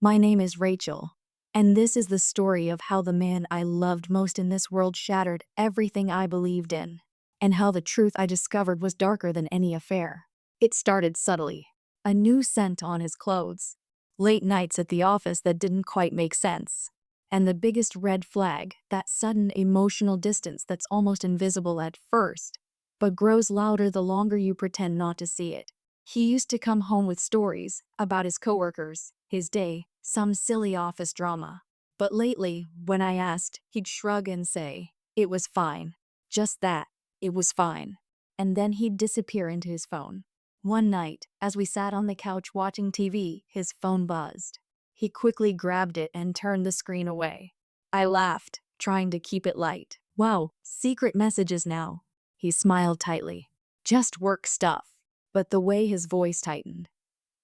My name is Rachel, and this is the story of how the man I loved most in this world shattered everything I believed in, and how the truth I discovered was darker than any affair. It started subtly. A new scent on his clothes, late nights at the office that didn't quite make sense, and the biggest red flag, that sudden emotional distance that's almost invisible at first, but grows louder the longer you pretend not to see it. He used to come home with stories about his coworkers, his day, some silly office drama. But lately, when I asked, he'd shrug and say, "It was fine. Just that. It was fine." And then he'd disappear into his phone. One night, as we sat on the couch watching TV, his phone buzzed. He quickly grabbed it and turned the screen away. I laughed, trying to keep it light. "Wow, secret messages now." He smiled tightly. "Just work stuff." But the way his voice tightened,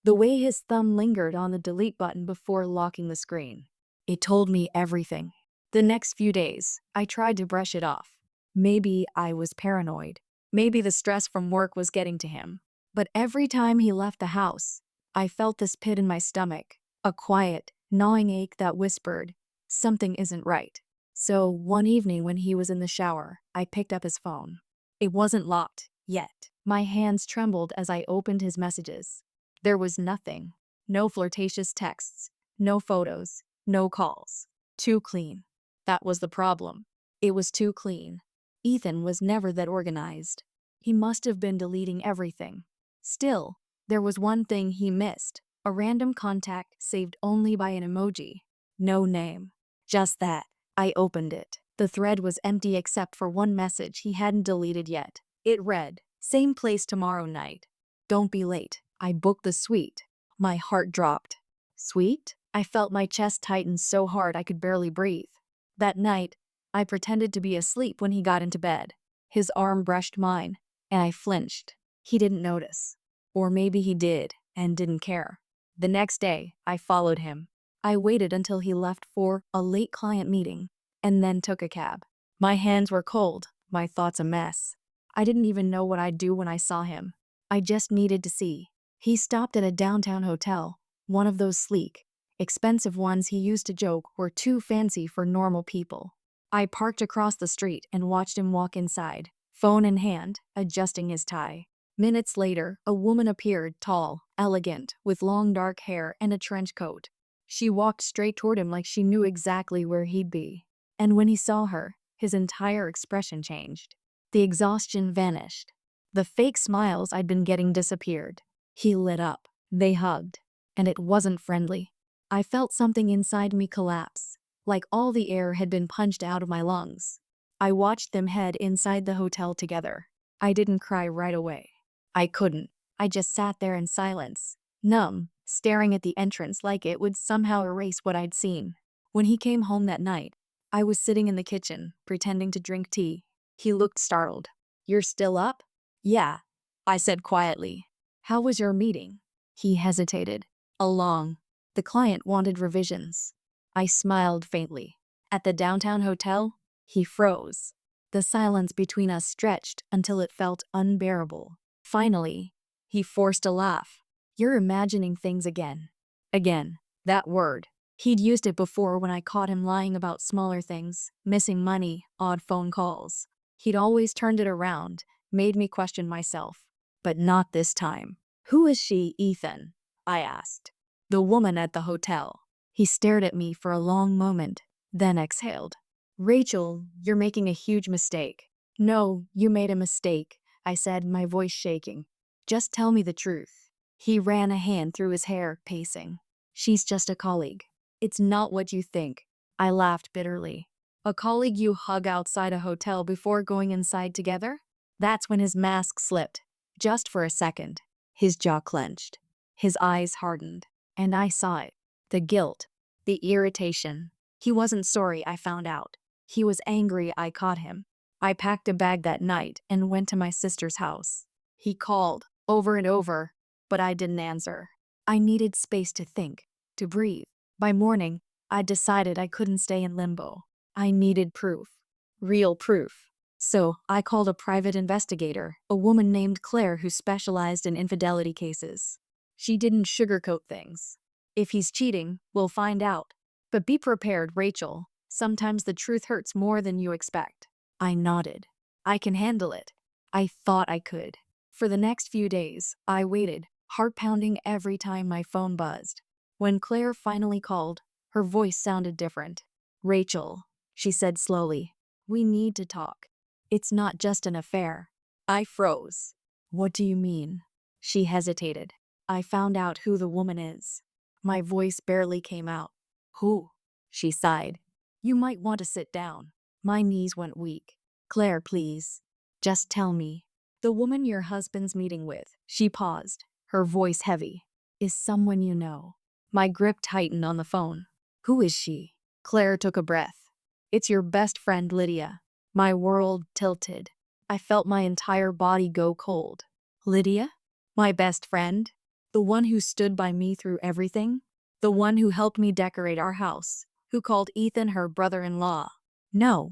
the way his thumb lingered on the delete button before locking the screen, it told me everything. The next few days, I tried to brush it off. Maybe I was paranoid. Maybe the stress from work was getting to him. But every time he left the house, I felt this pit in my stomach, a quiet, gnawing ache that whispered, something isn't right. So one evening when he was in the shower, I picked up his phone. It wasn't locked yet. My hands trembled as I opened his messages. There was nothing. No flirtatious texts, no photos, no calls. Too clean. That was the problem. It was too clean. Ethan was never that organized. He must have been deleting everything. Still, there was one thing he missed, a random contact saved only by an emoji. No name. Just that. I opened it. The thread was empty except for one message he hadn't deleted yet. It read, "Same place tomorrow night. Don't be late. I booked the suite." My heart dropped. Suite? I felt my chest tighten so hard I could barely breathe. That night, I pretended to be asleep when he got into bed. His arm brushed mine, and I flinched. He didn't notice. Or maybe he did, and didn't care. The next day, I followed him. I waited until he left for a late client meeting, and then took a cab. My hands were cold, my thoughts a mess. I didn't even know what I'd do when I saw him. I just needed to see. He stopped at a downtown hotel, one of those sleek, expensive ones he used to joke were too fancy for normal people. I parked across the street and watched him walk inside, phone in hand, adjusting his tie. Minutes later, a woman appeared, tall, elegant, with long dark hair and a trench coat. She walked straight toward him like she knew exactly where he'd be. And when he saw her, his entire expression changed. The exhaustion vanished. The fake smiles I'd been getting disappeared. He lit up. They hugged. And it wasn't friendly. I felt something inside me collapse, like all the air had been punched out of my lungs. I watched them head inside the hotel together. I didn't cry right away. I couldn't. I just sat there in silence, numb, staring at the entrance like it would somehow erase what I'd seen. When he came home that night, I was sitting in the kitchen, pretending to drink tea. He looked startled. "You're still up?" "Yeah," I said quietly. "How was your meeting?" He hesitated. "Long. The client wanted revisions." I smiled faintly. "At the downtown hotel?" He froze. The silence between us stretched until it felt unbearable. Finally, he forced a laugh. "You're imagining things again." Again. That word. He'd used it before when I caught him lying about smaller things, missing money, odd phone calls. He'd always turned it around, made me question myself. But not this time. "Who is she, Ethan?" I asked. "The woman at the hotel." He stared at me for a long moment, then exhaled. "Rachel, you're making a huge mistake." "No, you made a mistake," I said, my voice shaking. "Just tell me the truth." He ran a hand through his hair, pacing. "She's just a colleague." "It's not what you think." I laughed bitterly. "A colleague you hug outside a hotel before going inside together?" That's when his mask slipped. Just for a second. His jaw clenched. His eyes hardened. And I saw it. The guilt. The irritation. He wasn't sorry, I found out. He was angry I caught him. I packed a bag that night and went to my sister's house. He called, over and over, but I didn't answer. I needed space to think, to breathe. By morning, I decided I couldn't stay in limbo. I needed proof. Real proof. So, I called a private investigator, a woman named Claire who specialized in infidelity cases. She didn't sugarcoat things. If he's cheating, we'll find out. But be prepared, Rachel. Sometimes the truth hurts more than you expect. I nodded. I can handle it. I thought I could. For the next few days, I waited, heart pounding every time my phone buzzed. When Claire finally called, her voice sounded different. Rachel, she said slowly, we need to talk. It's not just an affair. I froze. What do you mean? She hesitated. I found out who the woman is. My voice barely came out. Who? She sighed. You might want to sit down. My knees went weak. Claire, please. Just tell me. The woman your husband's meeting with. She paused, her voice heavy. Is someone you know? My grip tightened on the phone. Who is she? Claire took a breath. It's your best friend, Lydia. My world tilted. I felt my entire body go cold. Lydia? My best friend? The one who stood by me through everything? The one who helped me decorate our house? Who called Ethan her brother-in-law? No,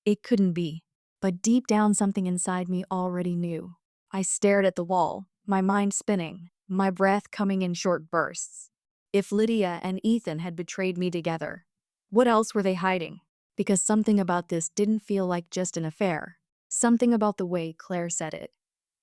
it couldn't be. But deep down something inside me already knew. I stared at the wall, my mind spinning, my breath coming in short bursts. If Lydia and Ethan had betrayed me together, what else were they hiding? Because something about this didn't feel like just an affair. Something about the way Claire said it,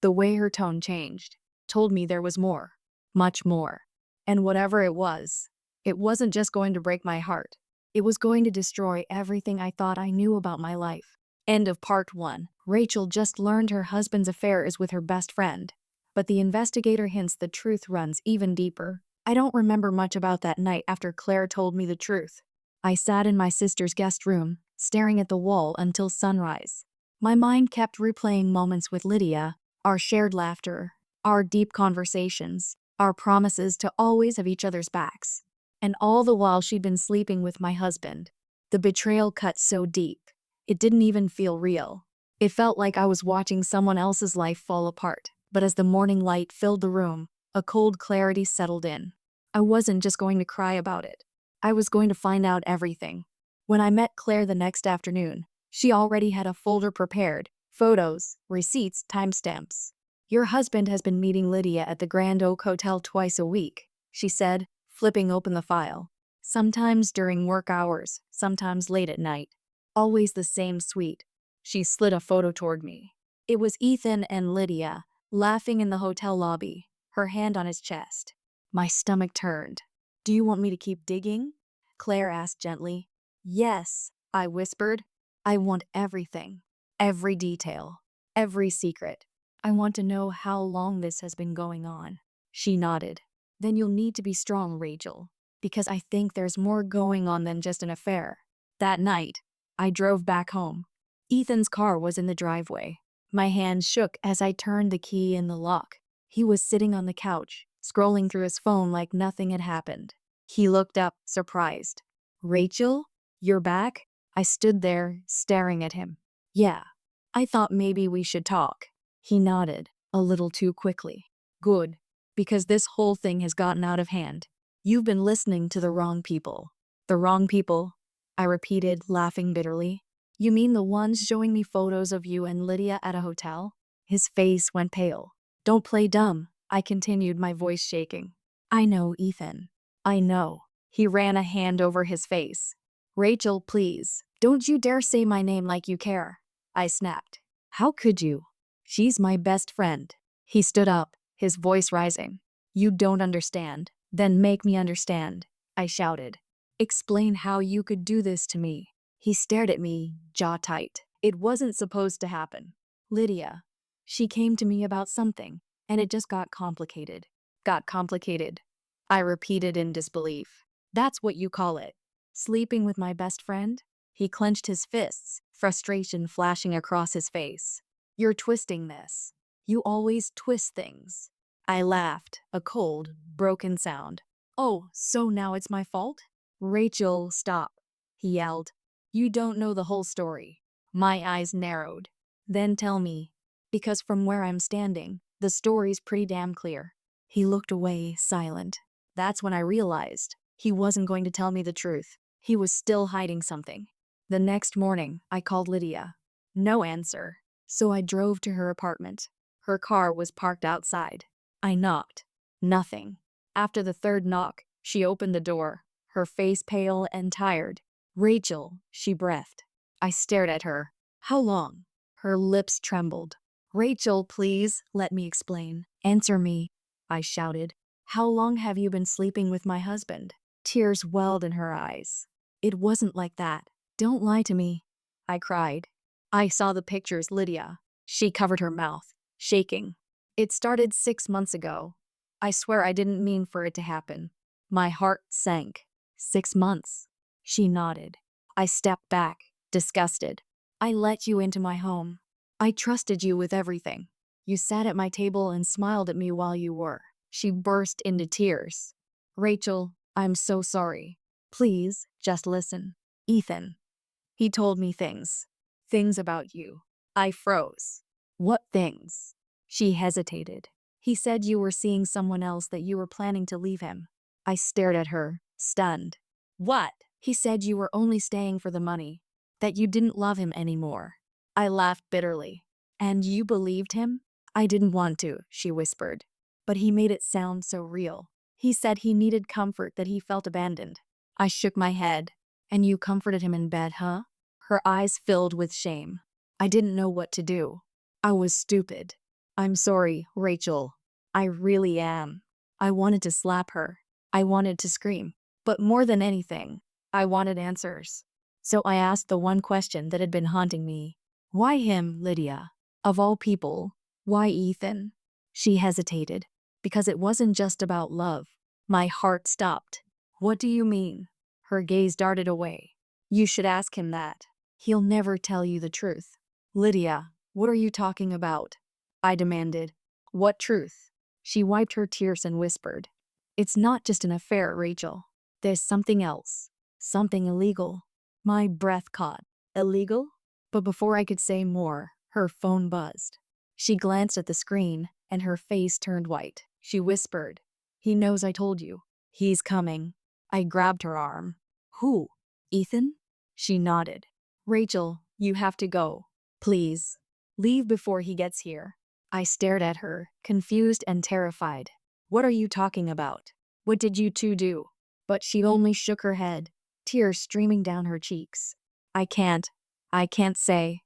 the way her tone changed, told me there was more, much more. And whatever it wasn't just going to break my heart. It was going to destroy everything I thought I knew about my life. End of part 1. Rachel just learned her husband's affair is with her best friend. But the investigator hints the truth runs even deeper. I don't remember much about that night after Claire told me the truth. I sat in my sister's guest room, staring at the wall until sunrise. My mind kept replaying moments with Lydia, our shared laughter, our deep conversations, our promises to always have each other's backs. And all the while she'd been sleeping with my husband. The betrayal cut so deep, it didn't even feel real. It felt like I was watching someone else's life fall apart. But as the morning light filled the room, a cold clarity settled in. I wasn't just going to cry about it. I was going to find out everything. When I met Claire the next afternoon, she already had a folder prepared, photos, receipts, timestamps. Your husband has been meeting Lydia at the Grand Oak Hotel twice a week, she said, flipping open the file. Sometimes during work hours, sometimes late at night. Always the same suite. She slid a photo toward me. It was Ethan and Lydia, laughing in the hotel lobby, her hand on his chest. My stomach turned. Do you want me to keep digging? Claire asked gently. Yes, I whispered. I want everything. Every detail. Every secret. I want to know how long this has been going on. She nodded. Then you'll need to be strong, Rachel, because I think there's more going on than just an affair. That night, I drove back home. Ethan's car was in the driveway. My hand shook as I turned the key in the lock. He was sitting on the couch, scrolling through his phone like nothing had happened. He looked up, surprised. Rachel? You're back? I stood there, staring at him. Yeah. I thought maybe we should talk. He nodded, a little too quickly. Good. Because this whole thing has gotten out of hand. You've been listening to the wrong people. The wrong people? I repeated, laughing bitterly. You mean the ones showing me photos of you and Lydia at a hotel? His face went pale. Don't play dumb, I continued, my voice shaking. I know, Ethan. I know. He ran a hand over his face. Rachel, please, don't you dare say my name like you care. I snapped. How could you? She's my best friend. He stood up, his voice rising. You don't understand. Then make me understand, I shouted. Explain how you could do this to me. He stared at me, jaw tight. It wasn't supposed to happen. Lydia. She came to me about something, and it just got complicated. Got complicated. I repeated in disbelief. That's what you call it. Sleeping with my best friend? He clenched his fists, frustration flashing across his face. You're twisting this. You always twist things. I laughed, a cold, broken sound. Oh, so now it's my fault? Rachel, stop, he yelled. You don't know the whole story. My eyes narrowed. Then tell me. Because from where I'm standing, the story's pretty damn clear. He looked away, silent. That's when I realized he wasn't going to tell me the truth. He was still hiding something. The next morning, I called Lydia. No answer. So I drove to her apartment. Her car was parked outside. I knocked. Nothing. After the third knock, She opened the door, her face pale and tired. Rachel, she breathed. I stared at her. How long? Her lips trembled. Rachel, please, let me explain. Answer me, I shouted. How long have you been sleeping with my husband? Tears welled in her eyes. It wasn't like that. Don't lie to me, I cried. I saw the pictures, Lydia. She covered her mouth, shaking. It started 6 months ago. I swear I didn't mean for it to happen. My heart sank. 6 months. She nodded. I stepped back, disgusted. I let you into my home. I trusted you with everything. You sat at my table and smiled at me while you were. She burst into tears. Rachel, I'm so sorry. Please, just listen. Ethan. He told me things. Things about you. I froze. What things? She hesitated. He said you were seeing someone else, that you were planning to leave him. I stared at her, stunned. What? He said you were only staying for the money, that you didn't love him anymore. I laughed bitterly. And you believed him? I didn't want to, she whispered. But he made it sound so real. He said he needed comfort, that he felt abandoned. I shook my head. And you comforted him in bed, huh? Her eyes filled with shame. I didn't know what to do. I was stupid. I'm sorry, Rachel. I really am. I wanted to slap her. I wanted to scream. But more than anything, I wanted answers. So I asked the one question that had been haunting me. Why him, Lydia? Of all people, why Ethan? She hesitated. Because it wasn't just about love. My heart stopped. What do you mean? Her gaze darted away. You should ask him that. He'll never tell you the truth. Lydia, what are you talking about? I demanded. What truth? She wiped her tears and whispered. It's not just an affair, Rachel. There's something else. Something illegal. My breath caught. Illegal? But before I could say more, her phone buzzed. She glanced at the screen, and her face turned white. She whispered. He knows I told you. He's coming. I grabbed her arm. Who? Ethan? She nodded. Rachel, you have to go. Please. Leave before he gets here. I stared at her, confused and terrified. What are you talking about? What did you two do? But she only shook her head, tears streaming down her cheeks. I can't say.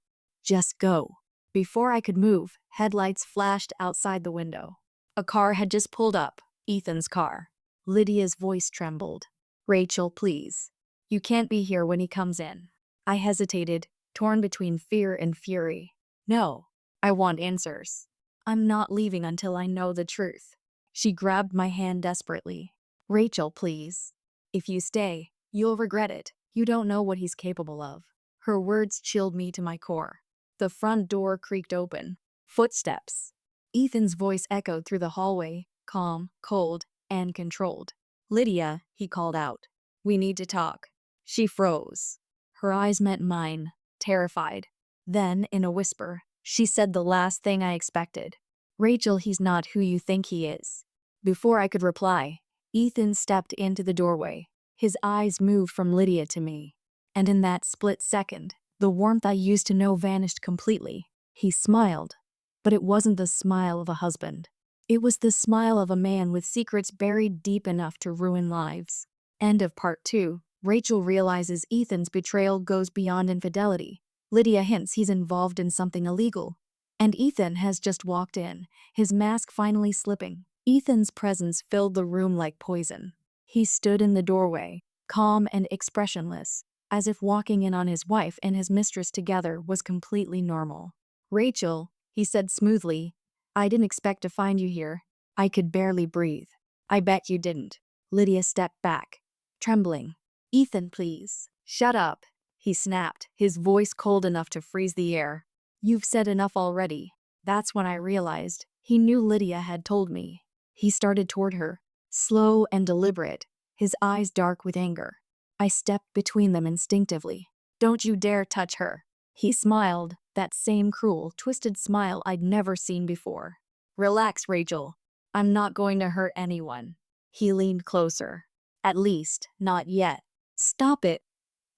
Just go. Before I could move, headlights flashed outside the window. A car had just pulled up, Ethan's car. Lydia's voice trembled. Rachel, please. You can't be here when he comes in. I hesitated, torn between fear and fury. No, I want answers. I'm not leaving until I know the truth. She grabbed my hand desperately. Rachel, please. If you stay, you'll regret it. You don't know what he's capable of. Her words chilled me to my core. The front door creaked open. Footsteps. Ethan's voice echoed through the hallway, calm, cold, and controlled. Lydia, he called out. We need to talk. She froze. Her eyes met mine, terrified. Then, in a whisper, she said the last thing I expected. Rachel, he's not who you think he is. Before I could reply, Ethan stepped into the doorway. His eyes moved from Lydia to me. And in that split second, the warmth I used to know vanished completely. He smiled. But it wasn't the smile of a husband. It was the smile of a man with secrets buried deep enough to ruin lives. End of part 2. Rachel realizes Ethan's betrayal goes beyond infidelity. Lydia hints he's involved in something illegal. And Ethan has just walked in, his mask finally slipping. Ethan's presence filled the room like poison. He stood in the doorway, calm and expressionless, as if walking in on his wife and his mistress together was completely normal. Rachel, he said smoothly, I didn't expect to find you here. I could barely breathe. I bet you didn't. Lydia stepped back, trembling. Ethan, please. Shut up, he snapped, his voice cold enough to freeze the air. You've said enough already. That's when I realized he knew Lydia had told me. He started toward her, slow and deliberate, his eyes dark with anger. I stepped between them instinctively. Don't you dare touch her. He smiled, that same cruel, twisted smile I'd never seen before. Relax, Rachel. I'm not going to hurt anyone. He leaned closer. At least, not yet. Stop it,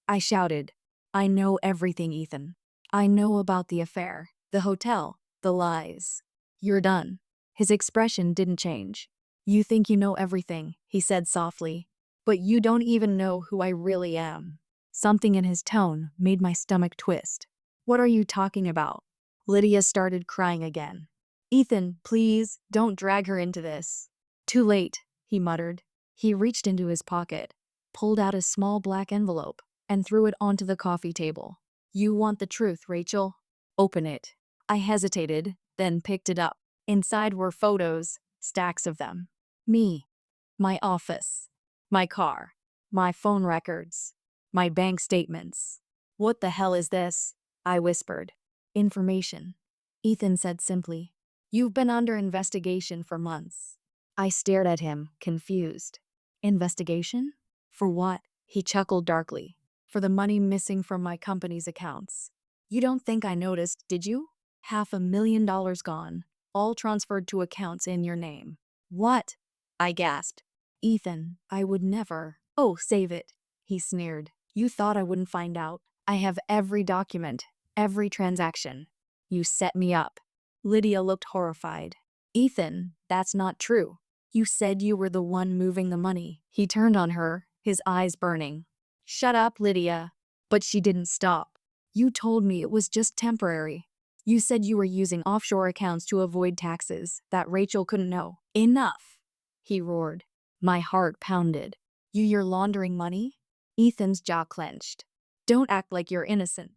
I shouted. I know everything, Ethan. I know about the affair, the hotel, the lies. You're done. His expression didn't change. You think you know everything, he said softly, But you don't even know who I really am. Something in his tone made my stomach twist. What are you talking about? Lydia started crying again. Ethan, please, don't drag her into this. Too late, he muttered. He reached into his pocket, pulled out a small black envelope, and threw it onto the coffee table. You want the truth, Rachel? Open it. I hesitated, then picked it up. Inside were photos, stacks of them. Me, my office, my car, my phone records, my bank statements. What the hell is this? I whispered. Information. Ethan said simply. You've been under investigation for months. I stared at him, confused. Investigation? For what? He chuckled darkly. For the money missing from my company's accounts. You don't think I noticed, did you? $500,000 gone, all transferred to accounts in your name. What? I gasped. Ethan, I would never. Oh, save it. He sneered. You thought I wouldn't find out. I have every document, every transaction. You set me up. Lydia looked horrified. Ethan, that's not true. You said you were the one moving the money. He turned on her, his eyes burning. Shut up, Lydia. But she didn't stop. You told me it was just temporary. You said you were using offshore accounts to avoid taxes that Rachel couldn't know. Enough, he roared. My heart pounded. You're laundering money? Ethan's jaw clenched. Don't act like you're innocent.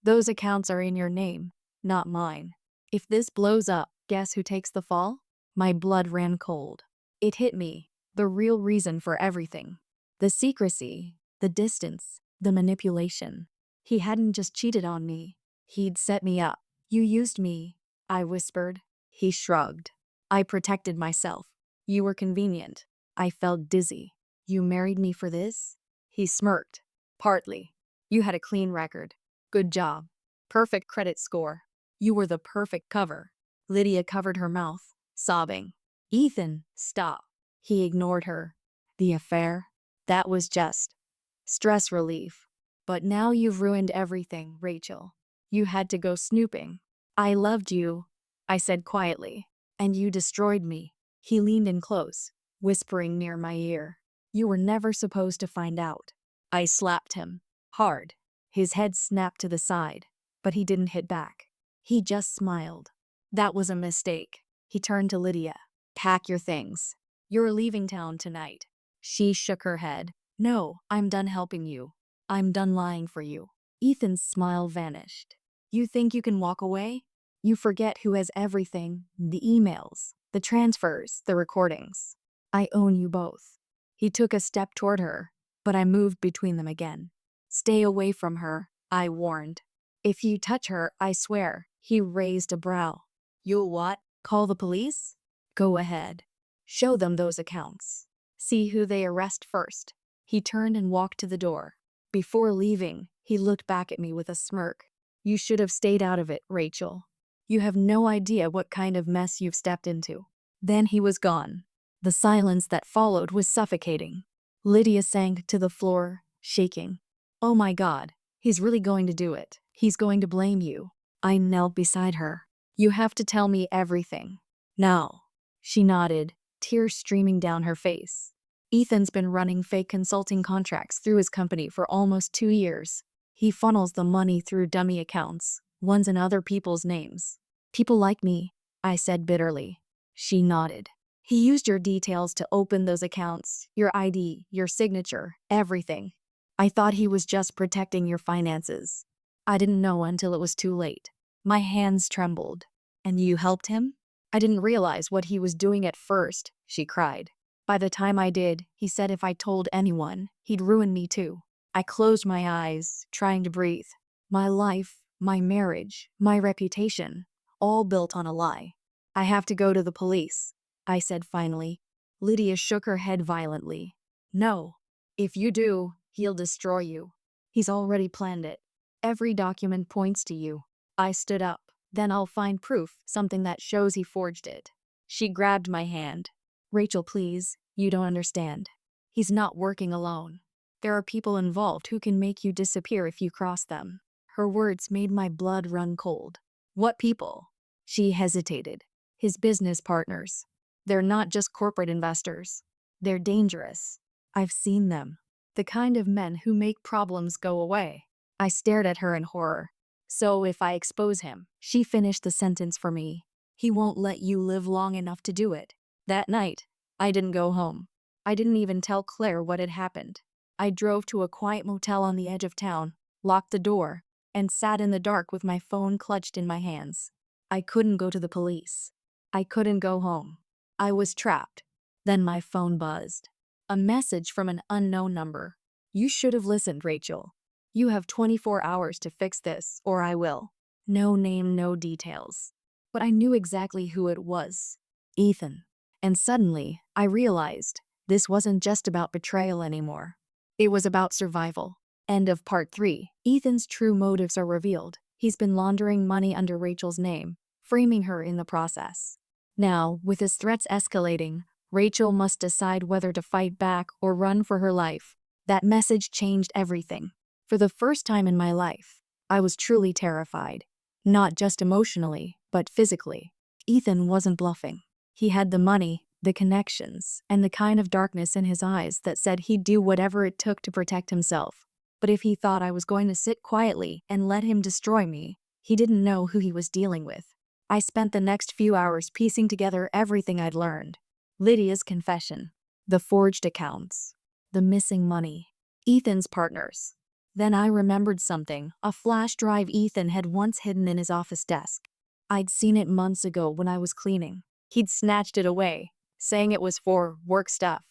Those accounts are in your name, not mine. If this blows up, guess who takes the fall? My blood ran cold. It hit me, the real reason for everything. The secrecy, the distance, the manipulation. He hadn't just cheated on me. He'd set me up. You used me, I whispered. He shrugged. I protected myself. You were convenient. I felt dizzy. You married me for this? He smirked. Partly. You had a clean record. Good job. Perfect credit score. You were the perfect cover. Lydia covered her mouth, sobbing. Ethan, stop. He ignored her. The affair? That was just stress relief. But now you've ruined everything, Rachel. You had to go snooping. I loved you, I said quietly, and you destroyed me. He leaned in close, whispering near my ear. You were never supposed to find out. I slapped him. Hard. His head snapped to the side, but he didn't hit back. He just smiled. That was a mistake. He turned to Lydia. Pack your things. You're leaving town tonight. She shook her head. No, I'm done helping you. I'm done lying for you. Ethan's smile vanished. You think you can walk away? You forget who has everything, the emails, the transfers, the recordings. I own you both. He took a step toward her, but I moved between them again. Stay away from her, I warned. If you touch her, I swear. He raised a brow. You'll what? Call the police? Go ahead. Show them those accounts. See who they arrest first. He turned and walked to the door. Before leaving, he looked back at me with a smirk. You should have stayed out of it, Rachel. You have no idea what kind of mess you've stepped into. Then he was gone. The silence that followed was suffocating. Lydia sank to the floor, shaking. Oh my God, he's really going to do it. He's going to blame you. I knelt beside her. You have to tell me everything. Now. She nodded, tears streaming down her face. Ethan's been running fake consulting contracts through his company for almost 2 years. He funnels the money through dummy accounts, ones in other people's names. People like me, I said bitterly. She nodded. He used your details to open those accounts, your ID, your signature, everything. I thought he was just protecting your finances. I didn't know until it was too late. My hands trembled. And you helped him? I didn't realize what he was doing at first, she cried. By the time I did, he said if I told anyone, he'd ruin me too. I closed my eyes, trying to breathe. My life, my marriage, my reputation, all built on a lie. I have to go to the police, I said finally. Lydia shook her head violently. No. If you do, he'll destroy you. He's already planned it. Every document points to you. I stood up. Then I'll find proof, something that shows he forged it. She grabbed my hand. Rachel, please, you don't understand. He's not working alone. There are people involved who can make you disappear if you cross them. Her words made my blood run cold. What people? She hesitated. His business partners. They're not just corporate investors. They're dangerous. I've seen them. The kind of men who make problems go away. I stared at her in horror. So if I expose him, she finished the sentence for me. He won't let you live long enough to do it. That night, I didn't go home. I didn't even tell Claire what had happened. I drove to a quiet motel on the edge of town, locked the door, and sat in the dark with my phone clutched in my hands. I couldn't go to the police. I couldn't go home. I was trapped. Then my phone buzzed. A message from an unknown number. You should have listened, Rachel. You have 24 hours to fix this, or I will. No name, no details. But I knew exactly who it was. Ethan. And suddenly, I realized this wasn't just about betrayal anymore. It was about survival. End of part 3. Ethan's true motives are revealed. He's been laundering money under Rachel's name, framing her in the process. Now, with his threats escalating, Rachel must decide whether to fight back or run for her life. That message changed everything. For the first time in my life, I was truly terrified. Not just emotionally, but physically. Ethan wasn't bluffing. He had the money, the connections, and the kind of darkness in his eyes that said he'd do whatever it took to protect himself. But if he thought I was going to sit quietly and let him destroy me, he didn't know who he was dealing with. I spent the next few hours piecing together everything I'd learned. Lydia's confession, the forged accounts, the missing money, Ethan's partners. Then I remembered something, a flash drive Ethan had once hidden in his office desk. I'd seen it months ago when I was cleaning. He'd snatched it away, saying it was for work stuff.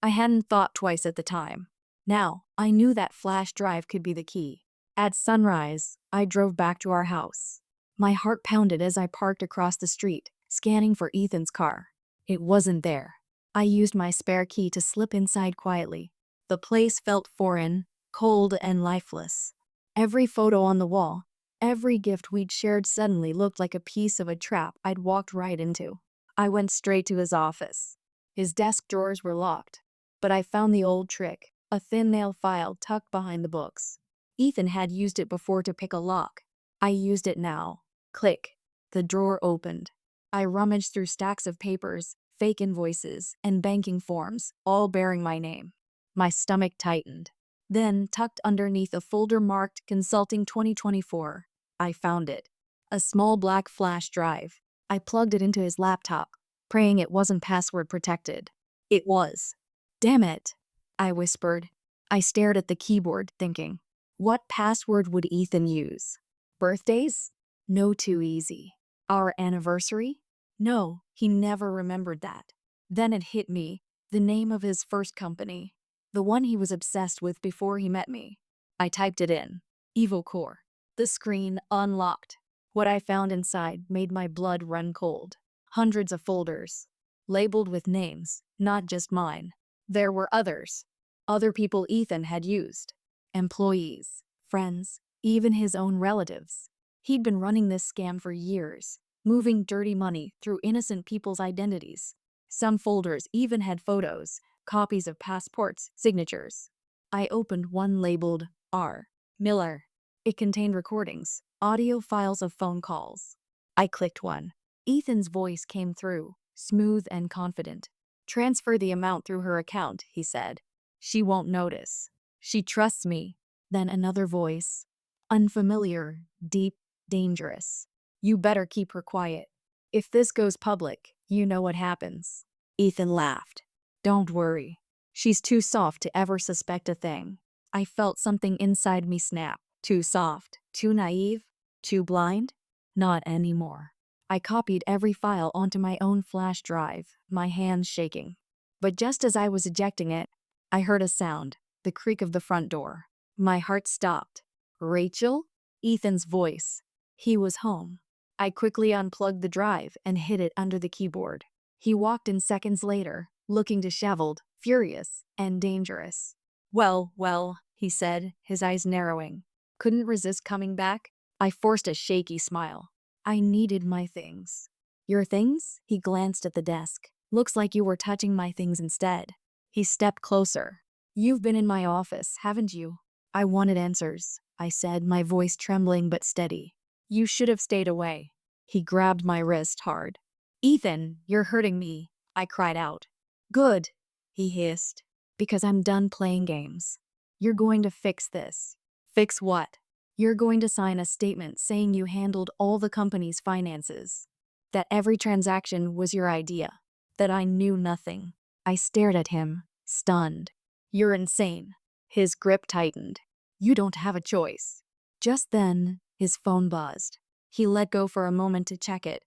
I hadn't thought twice at the time. Now, I knew that flash drive could be the key. At sunrise, I drove back to our house. My heart pounded as I parked across the street, scanning for Ethan's car. It wasn't there. I used my spare key to slip inside quietly. The place felt foreign, cold, and lifeless. Every photo on the wall, every gift we'd shared suddenly looked like a piece of a trap I'd walked right into. I went straight to his office. His desk drawers were locked, but I found the old trick, a thin nail file tucked behind the books. Ethan had used it before to pick a lock. I used it now. Click. The drawer opened. I rummaged through stacks of papers, fake invoices, and banking forms, all bearing my name. My stomach tightened. Then, tucked underneath a folder marked Consulting 2024, I found it. A small black flash drive. I plugged it into his laptop, praying it wasn't password protected. It was. Damn it, I whispered. I stared at the keyboard, thinking, what password would Ethan use? Birthdays? No, too easy. Our anniversary? No, he never remembered that. Then it hit me, the name of his first company. The one he was obsessed with before he met me. I typed it in. Evil Core. The screen unlocked. What I found inside made my blood run cold. Hundreds of folders. Labeled with names, not just mine. There were others. Other people Ethan had used. Employees, friends, even his own relatives. He'd been running this scam for years, moving dirty money through innocent people's identities. Some folders even had photos, copies of passports, signatures. I opened one labeled R. Miller. It contained recordings, audio files of phone calls. I clicked one. Ethan's voice came through, smooth and confident. Transfer the amount through her account, he said. She won't notice. She trusts me. Then another voice. Unfamiliar, deep, dangerous. You better keep her quiet. If this goes public, you know what happens. Ethan laughed. Don't worry. She's too soft to ever suspect a thing. I felt something inside me snap. Too soft, too naive, too blind? Not anymore. I copied every file onto my own flash drive, my hands shaking. But just as I was ejecting it, I heard a sound, the creak of the front door. My heart stopped. Rachel? Ethan's voice. He was home. I quickly unplugged the drive and hid it under the keyboard. He walked in seconds later, looking disheveled, furious, and dangerous. Well, he said, his eyes narrowing. Couldn't resist coming back? I forced a shaky smile. I needed my things. Your things? He glanced at the desk. Looks like you were touching my things instead. He stepped closer. You've been in my office, haven't you? I wanted answers, I said, my voice trembling but steady. You should have stayed away. He grabbed my wrist hard. Ethan, you're hurting me, I cried out. Good, he hissed. Because I'm done playing games. You're going to fix this. Fix what? You're going to sign a statement saying you handled all the company's finances. That every transaction was your idea. That I knew nothing. I stared at him, stunned. You're insane. His grip tightened. You don't have a choice. Just then, his phone buzzed. He let go for a moment to check it,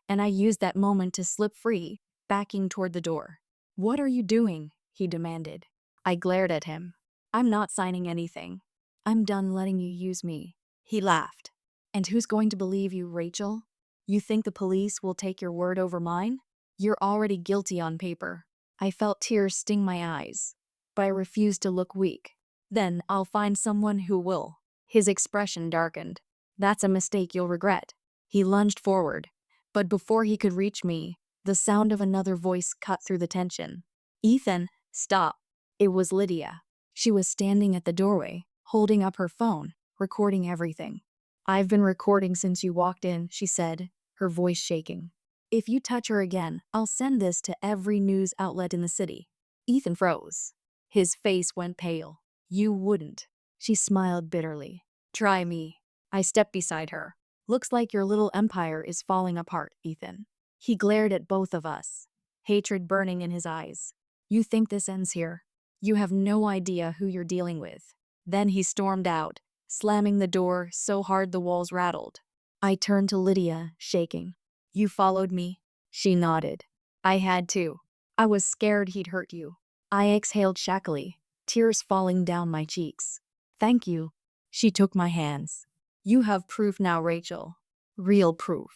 and I used that moment to slip free, backing toward the door. What are you doing? He demanded. I glared at him. I'm not signing anything. I'm done letting you use me. He laughed. And who's going to believe you, Rachel? You think the police will take your word over mine? You're already guilty on paper. I felt tears sting my eyes, but I refused to look weak. Then I'll find someone who will. His expression darkened. That's a mistake you'll regret. He lunged forward, but before he could reach me, the sound of another voice cut through the tension. Ethan, stop. It was Lydia. She was standing at the doorway, holding up her phone, recording everything. I've been recording since you walked in, she said, her voice shaking. If you touch her again, I'll send this to every news outlet in the city. Ethan froze. His face went pale. You wouldn't. She smiled bitterly. Try me. I stepped beside her. Looks like your little empire is falling apart, Ethan. He glared at both of us, hatred burning in his eyes. You think this ends here? You have no idea who you're dealing with. Then he stormed out, slamming the door so hard the walls rattled. I turned to Lydia, shaking. You followed me? She nodded. I had to. I was scared he'd hurt you. I exhaled shackily, tears falling down my cheeks. Thank you. She took my hands. You have proof now, Rachel. Real proof.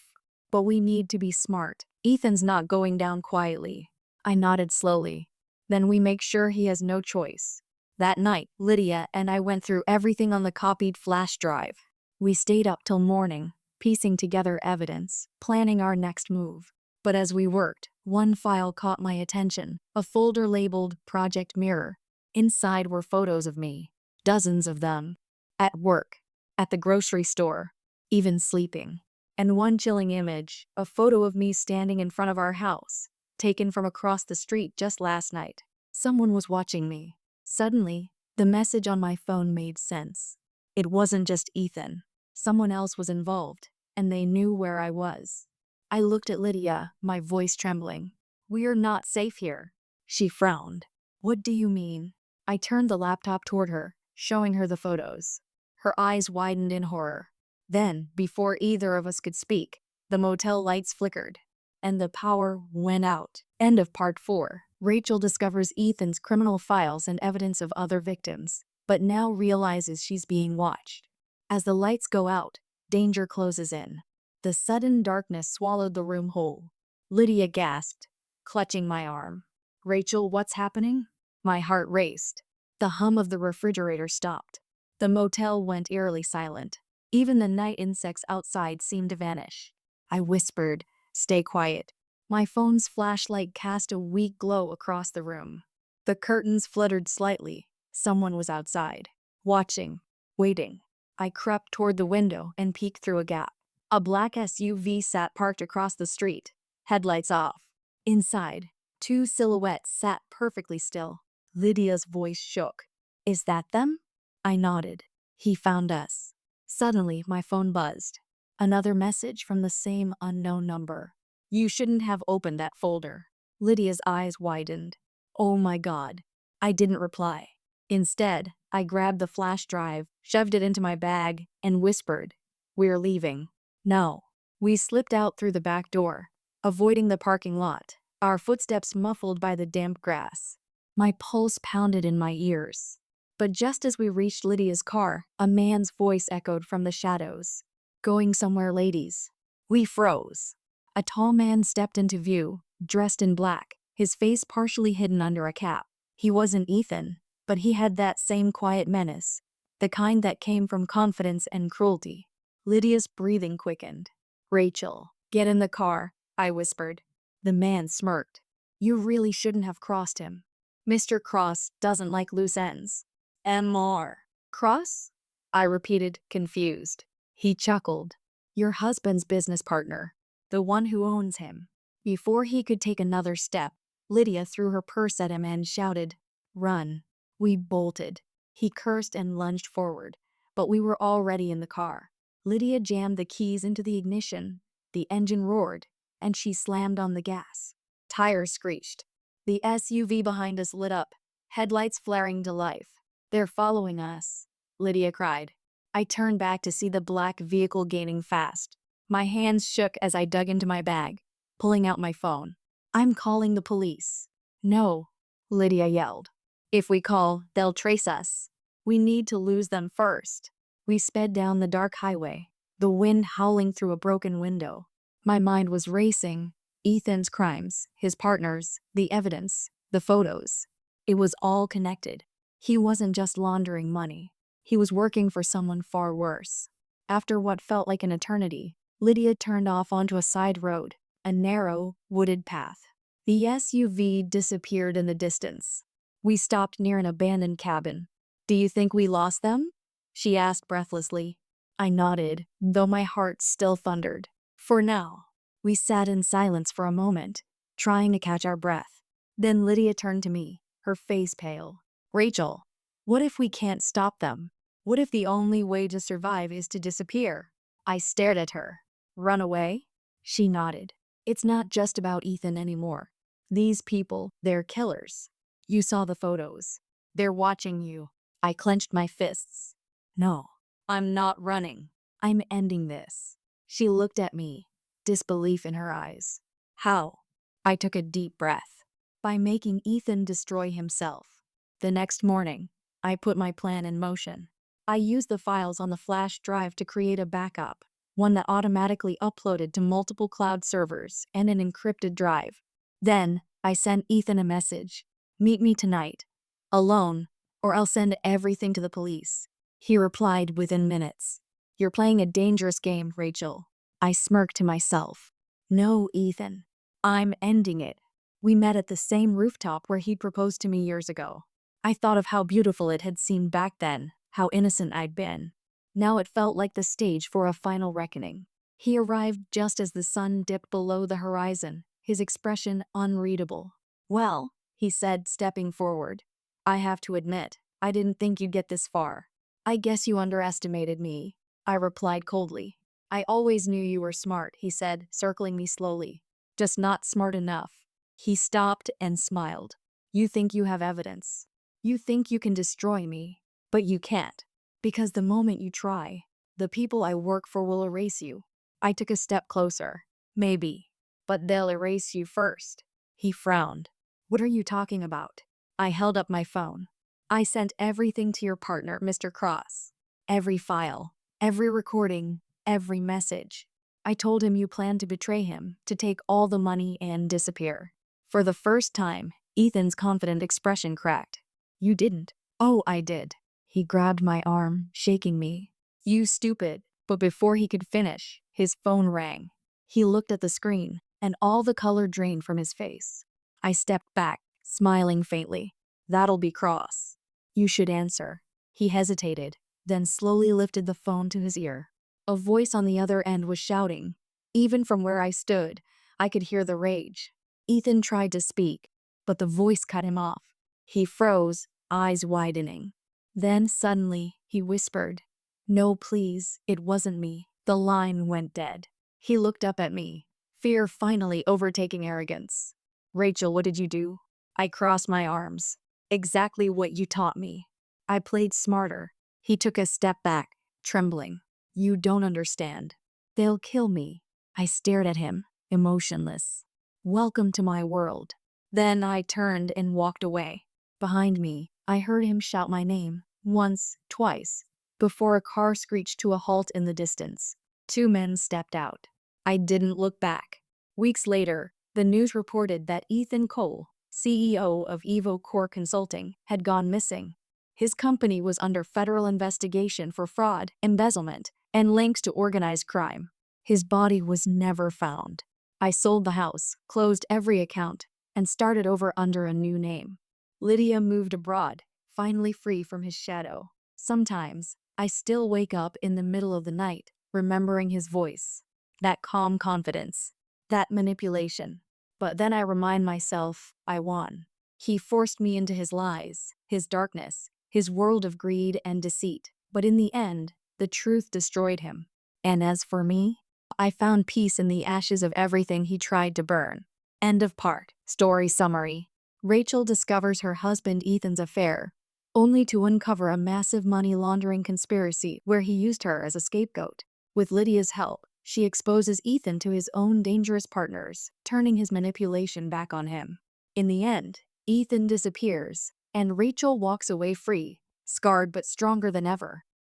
But we need to be smart. Ethan's not going down quietly. I nodded slowly. Then we make sure he has no choice. That night, Lydia and I went through everything on the copied flash drive. We stayed up till morning, piecing together evidence, planning our next move. But as we worked, one file caught my attention, a folder labeled Project Mirror. Inside were photos of me, dozens of them, at work, at the grocery store, even sleeping. And one chilling image, a photo of me standing in front of our house, taken from across the street just last night. Someone was watching me. Suddenly, the message on my phone made sense. It wasn't just Ethan. Someone else was involved, and they knew where I was. I looked at Lydia, my voice trembling. We're not safe here. She frowned. What do you mean? I turned the laptop toward her, showing her the photos. Her eyes widened in horror. Then, before either of us could speak, the motel lights flickered, and the power went out. End of part 4. Rachel discovers Ethan's criminal files and evidence of other victims, but now realizes she's being watched. As the lights go out, danger closes in. The sudden darkness swallowed the room whole. Lydia gasped, clutching my arm. Rachel, what's happening? My heart raced. The hum of the refrigerator stopped. The motel went eerily silent. Even the night insects outside seemed to vanish. I whispered, "Stay quiet." My phone's flashlight cast a weak glow across the room. The curtains fluttered slightly. Someone was outside, watching, waiting. I crept toward the window and peeked through a gap. A black SUV sat parked across the street, headlights off. Inside, two silhouettes sat perfectly still. Lydia's voice shook. Is that them? I nodded. He found us. Suddenly, my phone buzzed. Another message from the same unknown number. You shouldn't have opened that folder. Lydia's eyes widened. Oh my God. I didn't reply. Instead, I grabbed the flash drive, shoved it into my bag, and whispered, "We're leaving." No. We slipped out through the back door, avoiding the parking lot, our footsteps muffled by the damp grass. My pulse pounded in my ears. But just as we reached Lydia's car, a man's voice echoed from the shadows. Going somewhere, ladies. We froze. A tall man stepped into view, dressed in black, his face partially hidden under a cap. He wasn't Ethan, but he had that same quiet menace, the kind that came from confidence and cruelty. Lydia's breathing quickened. Rachel, get in the car, I whispered. The man smirked. You really shouldn't have crossed him. Mr. Cross doesn't like loose ends. M.R. Cross? I repeated, confused. He chuckled. Your husband's business partner. The one who owns him. Before he could take another step, Lydia threw her purse at him and shouted, Run. We bolted. He cursed and lunged forward, but we were already in the car. Lydia jammed the keys into the ignition. The engine roared, and she slammed on the gas. Tires screeched. The SUV behind us lit up, headlights flaring to life. "They're following us," Lydia cried. I turned back to see the black vehicle gaining fast. My hands shook as I dug into my bag, pulling out my phone. "I'm calling the police." "No," Lydia yelled. "If we call, they'll trace us. We need to lose them first." We sped down the dark highway, the wind howling through a broken window. My mind was racing. Ethan's crimes, his partners, the evidence, the photos. It was all connected. He wasn't just laundering money. He was working for someone far worse. After what felt like an eternity, Lydia turned off onto a side road, a narrow, wooded path. The SUV disappeared in the distance. We stopped near an abandoned cabin. "Do you think we lost them?" she asked breathlessly. I nodded, though my heart still thundered. "For now." We sat in silence for a moment, trying to catch our breath. Then Lydia turned to me, her face pale. "Rachel, what if we can't stop them? What if the only way to survive is to disappear?" I stared at her. "Run away?" She nodded. "It's not just about Ethan anymore. These people, they're killers. You saw the photos. They're watching you." I clenched my fists. "No, I'm not running. I'm ending this." She looked at me, disbelief in her eyes. "How?" I took a deep breath. "By making Ethan destroy himself." The next morning, I put my plan in motion. I used the files on the flash drive to create a backup, one that automatically uploaded to multiple cloud servers and an encrypted drive. Then, I sent Ethan a message. "Meet me tonight. Alone, or I'll send everything to the police." He replied within minutes. "You're playing a dangerous game, Rachel." I smirked to myself. "No, Ethan. I'm ending it." We met at the same rooftop where he'd proposed to me years ago. I thought of how beautiful it had seemed back then, how innocent I'd been. Now it felt like the stage for a final reckoning. He arrived just as the sun dipped below the horizon, his expression unreadable. "Well," he said, stepping forward. "I have to admit, I didn't think you'd get this far." "I guess you underestimated me," I replied coldly. "I always knew you were smart," he said, circling me slowly. "Just not smart enough." He stopped and smiled. "You think you have evidence. You think you can destroy me, but you can't. Because the moment you try, the people I work for will erase you." I took a step closer. "Maybe, but they'll erase you first." He frowned. "What are you talking about?" I held up my phone. "I sent everything to your partner, Mr. Cross. Every file, every recording, every message. I told him you planned to betray him, to take all the money and disappear." For the first time, Ethan's confident expression cracked. "You didn't." "Oh, I did." He grabbed my arm, shaking me. "You stupid." But before he could finish, his phone rang. He looked at the screen, and all the color drained from his face. I stepped back, smiling faintly. "That'll be Cross. You should answer." He hesitated, then slowly lifted the phone to his ear. A voice on the other end was shouting. Even from where I stood, I could hear the rage. Ethan tried to speak, but the voice cut him off. He froze, eyes widening. Then suddenly, he whispered, "No, please, it wasn't me." The line went dead. He looked up at me, fear finally overtaking arrogance. "Rachel, what did you do?" I crossed my arms. "Exactly what you taught me." I played smarter. He took a step back, trembling. "You don't understand. They'll kill me." I stared at him, emotionless. "Welcome to my world." Then I turned and walked away. Behind me, I heard him shout my name, once, twice, before a car screeched to a halt in the distance. Two men stepped out. I didn't look back. Weeks later, the news reported that Ethan Cole, CEO of Evo Core Consulting, had gone missing. His company was under federal investigation for fraud, embezzlement, and links to organized crime. His body was never found. I sold the house, closed every account, and started over under a new name. Lydia moved abroad, finally free from his shadow. Sometimes, I still wake up in the middle of the night, remembering his voice. That calm confidence. That manipulation. But then I remind myself I won. He forced me into his lies, his darkness, his world of greed and deceit. But in the end, the truth destroyed him. And as for me, I found peace in the ashes of everything he tried to burn. End of part. Story summary. Rachel discovers her husband Ethan's affair, only to uncover a massive money laundering conspiracy where he used her as a scapegoat. With Lydia's help, she exposes Ethan to his own dangerous partners, turning his manipulation back on him. In the end, Ethan disappears, and Rachel walks away free, scarred but stronger than ever.